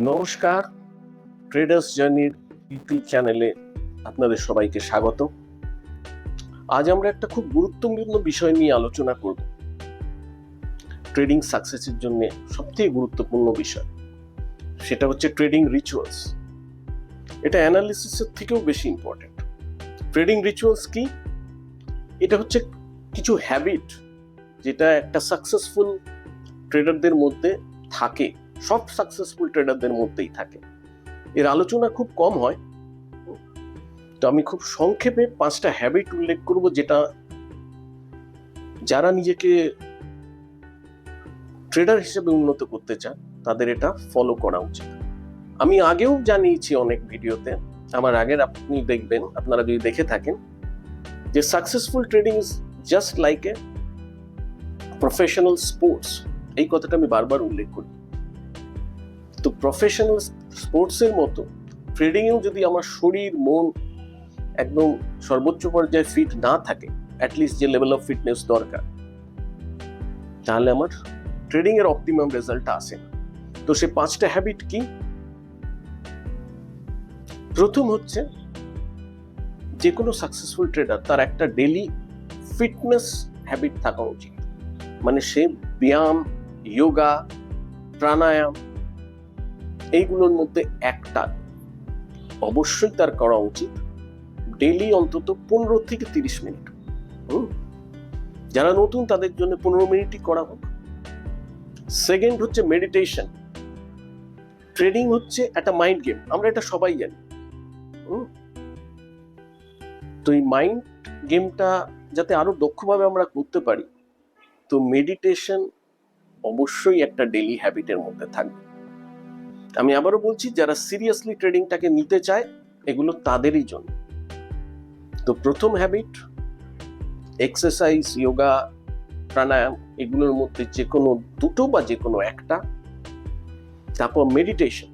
নমস্কার, ট্রেডার্স জার্নির ইউটিউব চ্যানেলে আপনাদের সবাইকে স্বাগত। আজ আমরা একটা খুব গুরুত্বপূর্ণ বিষয় নিয়ে আলোচনা করব। ট্রেডিং সাকসেসের জন্য সবথেকে গুরুত্বপূর্ণ বিষয়, সেটা হচ্ছে ট্রেডিং রিচুয়ালস। এটা অ্যানালিসিসের থেকেও বেশি ইম্পর্টেন্ট। ট্রেডিং রিচুয়ালস কি? এটা হচ্ছে কিছু হ্যাবিট যেটা একটা সাকসেসফুল ট্রেডারদের মধ্যে থাকে, সব সাকসেসফুল ট্রেডারদের মধ্যেই থাকে। এর আলোচনা খুব কম হয়, তো আমি খুব সংক্ষেপে 5টা হ্যাবিট উল্লেখ করব যেটা যারা নিজেকে ট্রেডার হিসেবে উন্নত করতে চান তাদের এটা ফলো করা উচিত। আমি আগেও জানিয়েছি অনেক ভিডিওতে, আমার আগের আপনি দেখবেন, আপনারা যদি দেখে থাকেন, যে successful trading is just like a professional sports. এই কথাটা আমি বারবার উল্লেখ করি। তো প্রফেশনাল স্পোর্টসের মতো ট্রেডিংয়েও যদি আমার শরীর মন একদম সর্বোচ্চ পর্যায়ে ফিট না থাকে, অ্যাটলিস্ট যে লেভেল অফ ফিটনেস দরকার, তাহলে আমার ট্রেডিং এর অপটিমাম রেজাল্ট আসে না। তো সে 5টা হ্যাবিট কি? প্রথম হচ্ছে, যে কোনো সাকসেসফুল ট্রেডার তার একটা ডেইলি ফিটনেস হ্যাবিট থাকা উচিত। মানে সে ব্যায়াম, যোগা, প্রাণায়াম এইগুলোর মধ্যে একটা অবশ্যই তার করা উচিত, ডেইলি অন্তত 15 থেকে 30 মিনিট। যারা নতুন তাদের জন্য 15 মিনিটই করা হোক। সেকেন্ড হচ্ছে মেডিটেশন। ট্রেডিং হচ্ছে একটা মাইন্ড গেম, আমরা এটা সবাই জানি। তো এই মাইন্ড গেমটা যাতে আরো দক্ষভাবে আমরা করতে পারি, তো মেডিটেশন অবশ্যই একটা ডেইলি হ্যাবিটের মধ্যে থাকবে। আমি আবারও বলছি, যারা সিরিয়াসলি ট্রেডিংটাকে নিতে চায়, এগুলো তাদেরই জন্য। তো প্রথম হ্যাবিট এক্সারসাইজ, যোগা, প্রাণায়াম, এগুলোর মধ্যে যে কোনো দুটো বা যে কোনো একটা। তারপর মেডিটেশন।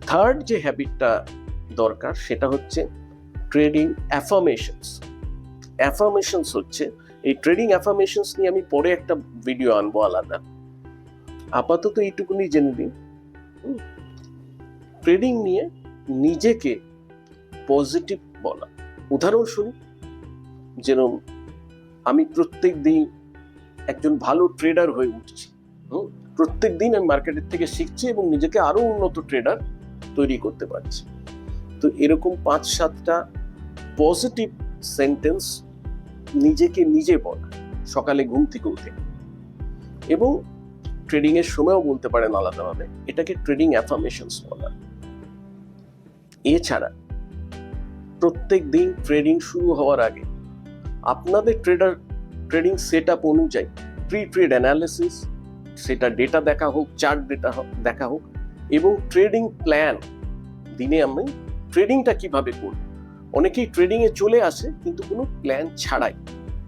থার্ড যে হ্যাবিটটা দরকার সেটা হচ্ছে ট্রেডিং অ্যাফার্মেশনস। অ্যাফার্মেশনস হচ্ছে, এই ট্রেডিং অ্যাফার্মেশনস নিয়ে আমি পরে একটা ভিডিও আনবো আলাদা। আপাতত এইটুকুনি জেনে দিন, ট্রেডিং নিয়ে নিজেকে পজিটিভ বলা। উদাহরণস্বরূপ, যেরকম আমি প্রত্যেক দিন একজন ভালো ট্রেডার হয়ে উঠছি, প্রত্যেক দিন আমি মার্কেটের থেকে শিখছি এবং নিজেকে আরো উন্নত ট্রেডার তৈরি করতে পারছি। তো এরকম 5-7টা পজিটিভ সেন্টেন্স নিজেকে নিজে বলা, সকালে ঘুম থেকে উঠে, এবং ট্রেডিং এর সময়ও বলতে পারেন আলাদাভাবে। এটাকে ট্রেডিং অ্যাফার্মেশনস বলা। এছাড়া প্রত্যেক দিন ট্রেডিং শুরু হওয়ার আগে আপনাদের ট্রেডিং সেট আপ অনুযায়ী প্রি ট্রেড অ্যানালিসিস, সেটা ডেটা দেখা হোক, চার্ট ডেটা দেখা হোক, এবং ট্রেডিং প্ল্যান, দিনে আমি ট্রেডিংটা কিভাবে করব। অনেকেই ট্রেডিং এ চলে আসে কিন্তু কোনো প্ল্যান ছাড়াই।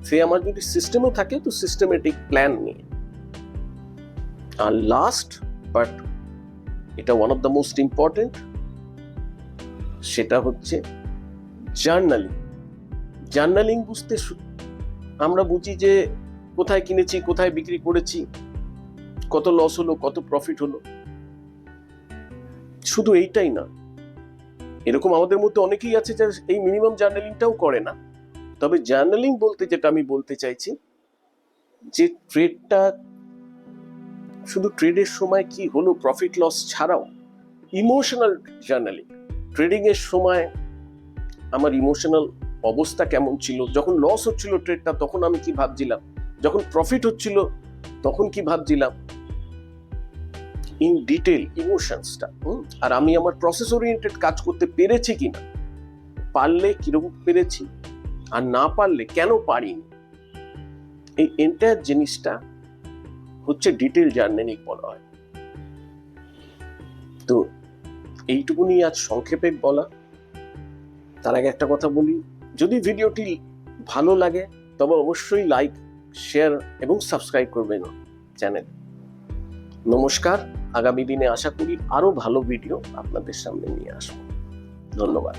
সে আমার যদি সিস্টেমও থাকে, তো সিস্টেমেটিক প্ল্যান নিয়ে। আর লাস্ট বাট এটা one of the most important, সেটা হচ্ছে জার্নালিং। জার্নালিং বুঝতে আমরা বুঝি যে কোথায় কিনেছি, কোথায় বিক্রি করেছি, কত লস হলো, কত প্রফিট হলো। শুধু এইটাই না, এরকম আমাদের মধ্যে অনেকেই আছে যে এই মিনিমাম জার্নালিংটাও করে না। তবে জার্নালিং বলতে যেটা আমি বলতে চাইছি, যে ট্রেডটা শুধু ট্রেডের সময় কি হলো, প্রফিট লস ছাড়াও ইমোশনাল জার্নালিং। ট্রেডিং এর সময় আমার ইমোশনাল অবস্থা কেমন ছিল, যখন লস হচ্ছিল ট্রেডটা তখন আমি কি ভাবছিলাম, যখন প্রফিট হচ্ছিল তখন কি ভাবছিলাম, ইন ডিটেল ইমোশনসটা। আর আমি আমার প্রসেস ওরিয়েন্টেড কাজ করতে পেরেছি কিনা, পারলে কিরকম পেরেছি, আর না পারলে কেন পারিনি, এই এন্টায়ার জিনিসটা হচ্ছে ডিটেল জার্নালিং বলা হয়। তো এইটুকুনি আজ সংক্ষেপে বলা। তার আগে একটা কথা বলি, যদি ভিডিওটি ভালো লাগে তবে অবশ্যই লাইক, শেয়ার এবং সাবস্ক্রাইব করবেন চ্যানেল। নমস্কার, আগামী দিনে আশা করি আরো ভালো ভিডিও আপনাদের সামনে নিয়ে আসবো। ধন্যবাদ।